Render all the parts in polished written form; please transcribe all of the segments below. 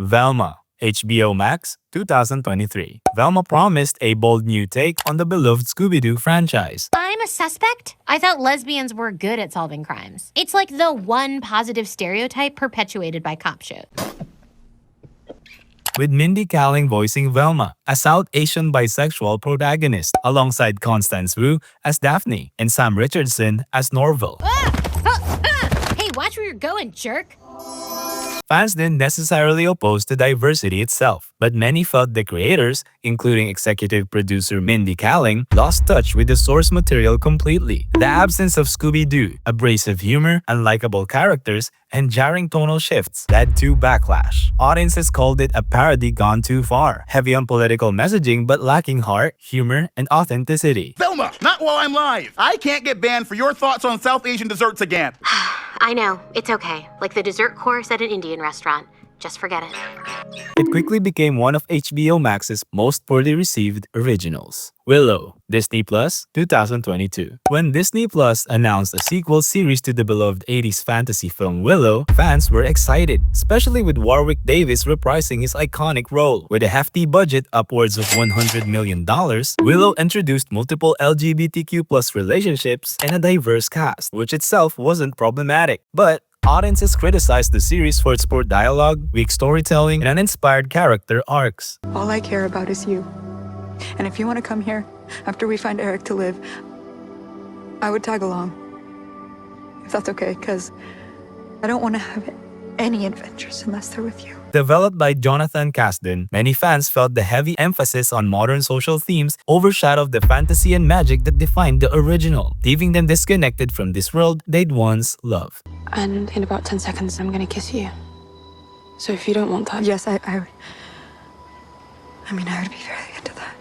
Velma, HBO Max, 2023. Velma promised a bold new take on the beloved Scooby-Doo franchise. I'm a suspect? I thought lesbians were good at solving crimes. It's like the one positive stereotype perpetuated by cop shows. With Mindy Kaling voicing Velma, a South Asian bisexual protagonist, alongside Constance Wu as Daphne and Sam Richardson as Norville. Hey, watch where you're going, jerk! Fans didn't necessarily oppose the diversity itself, but many felt the creators, including executive producer Mindy Kaling, lost touch with the source material completely. The absence of Scooby-Doo, abrasive humor, unlikable characters, and jarring tonal shifts led to backlash. Audiences called it a parody gone too far, heavy on political messaging but lacking heart, humor, and authenticity. Velma, not while I'm live! I can't get banned for your thoughts on South Asian desserts again. I know, it's okay. Like the dessert course at an Indian restaurant. Just forget it. It quickly became one of HBO Max's most poorly received originals. Willow, Disney Plus, 2022. When Disney Plus announced a sequel series to the beloved 80s fantasy film Willow, fans were excited, especially with Warwick Davis reprising his iconic role. With a hefty budget upwards of $100 million, Willow introduced multiple LGBTQ+ relationships and a diverse cast, which itself wasn't problematic. But audiences criticized the series for its poor dialogue, weak storytelling, and uninspired character arcs. All I care about is you. And if you want to come here after we find Eric to live, I would tag along. If that's okay, because I don't want to have any adventures unless they're with you. Developed by Jonathan Kasdan, many fans felt the heavy emphasis on modern social themes overshadowed the fantasy and magic that defined the original, leaving them disconnected from this world they'd once loved. And in about 10 seconds, I'm gonna kiss you. So if you don't want that... Yes, I would. I would be very into that.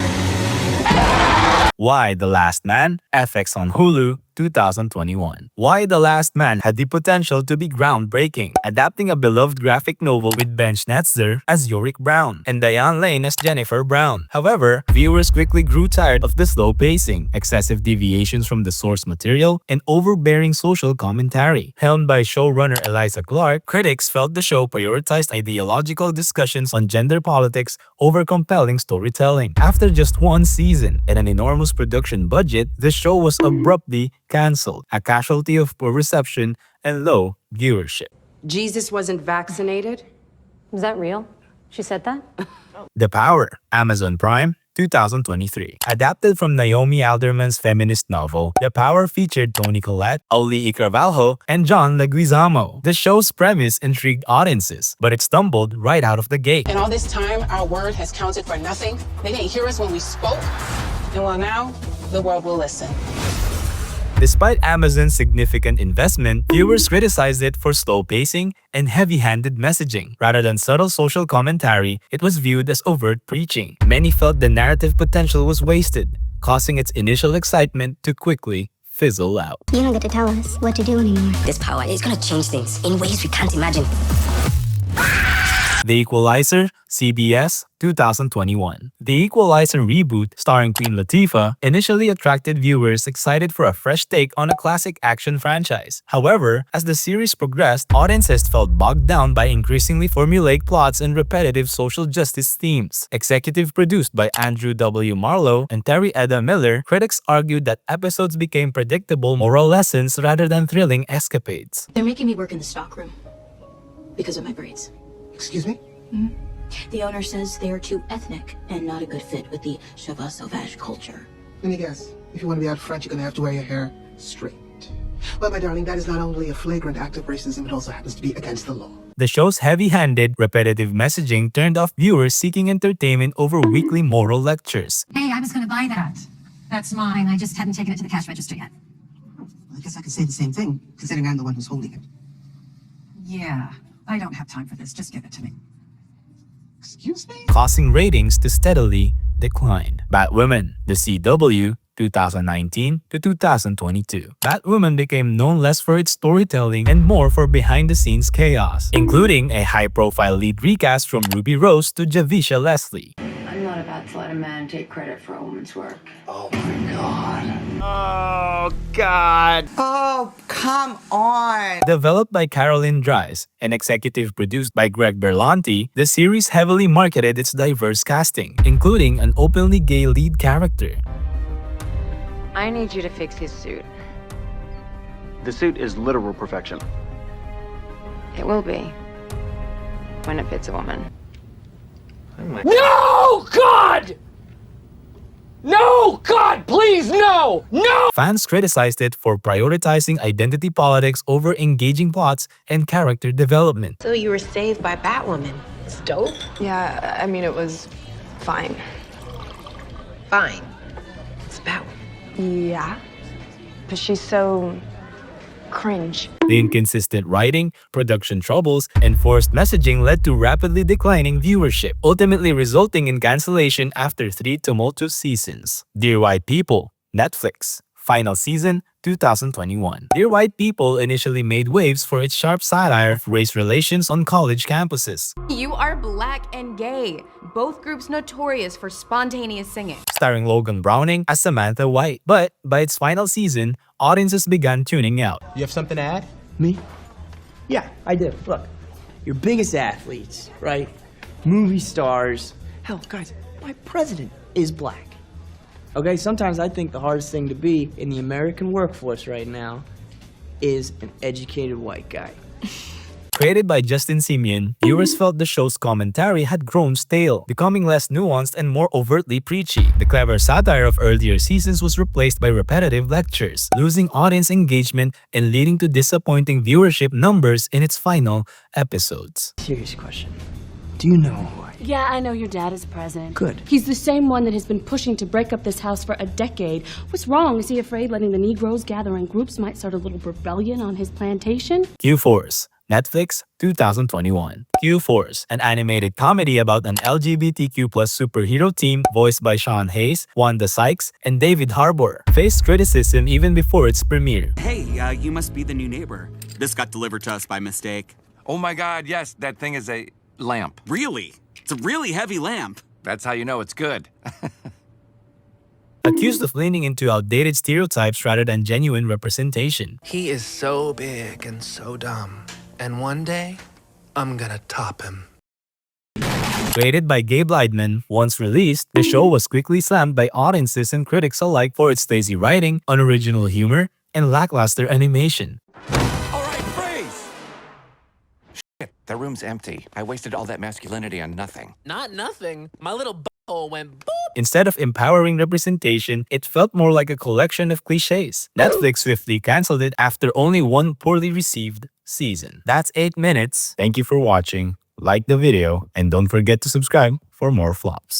Y: The Last Man, FX on Hulu, 2021. Y: The Last Man had the potential to be groundbreaking, adapting a beloved graphic novel with Ben Schnetzler as Yorick Brown and Diane Lane as Jennifer Brown. However, viewers quickly grew tired of the slow pacing, excessive deviations from the source material, and overbearing social commentary. Helmed by showrunner Eliza Clark, critics felt the show prioritized ideological discussions on gender politics over compelling storytelling. After just one season and an enormous production budget, the show was abruptly cancelled, a casualty of poor reception and low viewership. Jesus wasn't vaccinated? Is that real? She said that? The Power, Amazon Prime, 2023. Adapted from Naomi Alderman's feminist novel, The Power featured Toni Collette, Auli Carvalho, and John Leguizamo. The show's premise intrigued audiences, but it stumbled right out of the gate. And all this time, our word has counted for nothing. They didn't hear us when we spoke. And well, now, the world will listen. Despite Amazon's significant investment, viewers criticized it for slow pacing and heavy-handed messaging. Rather than subtle social commentary, it was viewed as overt preaching. Many felt the narrative potential was wasted, causing its initial excitement to quickly fizzle out. You don't get to tell us what to do anymore. This power is gonna change things in ways we can't imagine. The Equalizer, CBS, 2021. The Equalizer reboot, starring Queen Latifah, initially attracted viewers excited for a fresh take on a classic action franchise. However, as the series progressed, audiences felt bogged down by increasingly formulaic plots and repetitive social justice themes. Executive produced by Andrew W. Marlowe and Terry Eda Miller, critics argued that episodes became predictable moral lessons rather than thrilling escapades. They're making me work in the stockroom because of my braids. Excuse me? Mm-hmm. The owner says they are too ethnic and not a good fit with the Cheva Sauvage culture. Let me guess. If you want to be out front, you're going to have to wear your hair straight. Well, my darling, that is not only a flagrant act of racism, it also happens to be against the law. The show's heavy-handed, repetitive messaging turned off viewers seeking entertainment over weekly moral lectures. Hey, I was going to buy that. That's mine. I just hadn't taken it to the cash register yet. Well, I guess I could say the same thing, considering I'm the one who's holding it. Yeah. I don't have time for this. Just give it to me. Excuse me? Causing ratings to steadily decline. Batwoman, The CW, 2019 to 2022. Batwoman became known less for its storytelling and more for behind-the-scenes chaos, including a high-profile lead recast from Ruby Rose to Javicia Leslie. I'm not a bad to let a man take credit for a woman's work. Oh my god. Oh, God. Oh, come on. Developed by Caroline Dries and executive produced by Greg Berlanti, the series heavily marketed its diverse casting, including an openly gay lead character. I need you to fix his suit. The suit is literal perfection. It will be. When it fits a woman. No, God! No, God, please, no! No! Fans criticized it for prioritizing identity politics over engaging plots and character development. So you were saved by Batwoman. It's dope. Yeah, I mean, it was fine. Fine. It's Batwoman. Yeah. But she's so cringe. The inconsistent writing, production troubles, and forced messaging led to rapidly declining viewership, ultimately resulting in cancellation after 3 tumultuous seasons. Dear White People, Netflix, final season, 2021. Dear White People initially made waves for its sharp satire of race relations on college campuses. You are black and gay, both groups notorious for spontaneous singing. Starring Logan Browning as Samantha White. But by its final season, audiences began tuning out. You have something to add? Me? Yeah, I do. Look, your biggest athletes, right? Movie stars. Hell, guys, my president is black. Okay, sometimes I think the hardest thing to be in the American workforce right now is an educated white guy. Created by Justin Simeon, viewers felt the show's commentary had grown stale, becoming less nuanced and more overtly preachy. The clever satire of earlier seasons was replaced by repetitive lectures, losing audience engagement and leading to disappointing viewership numbers in its final episodes. Serious question. Do you know who I am? Yeah, I know your dad is president. Good. He's the same one that has been pushing to break up this house for a decade. What's wrong? Is he afraid letting the Negroes gather in groups might start a little rebellion on his plantation? Q-Force, Netflix, 2021. Q-Force, an animated comedy about an LGBTQ+ superhero team voiced by Sean Hayes, Wanda Sykes, and David Harbour, faced criticism even before its premiere. Hey, you must be the new neighbor. This got delivered to us by mistake. Oh my God, yes, that thing is a lamp. Really? It's a really heavy lamp. That's how you know it's good. Accused of leaning into outdated stereotypes rather than genuine representation. He is so big and so dumb. And one day, I'm gonna top him. Created by Gabe Leidman, once released, the show was quickly slammed by audiences and critics alike for its lazy writing, unoriginal humor, and lackluster animation. All right, freeze! Shit, the room's empty. I wasted all that masculinity on nothing. Not nothing. My little butthole went boop. Instead of empowering representation, it felt more like a collection of cliches. Netflix swiftly canceled it after only one poorly received season. That's 8 minutes. Thank you for watching. Like the video and don't forget to subscribe for more flops.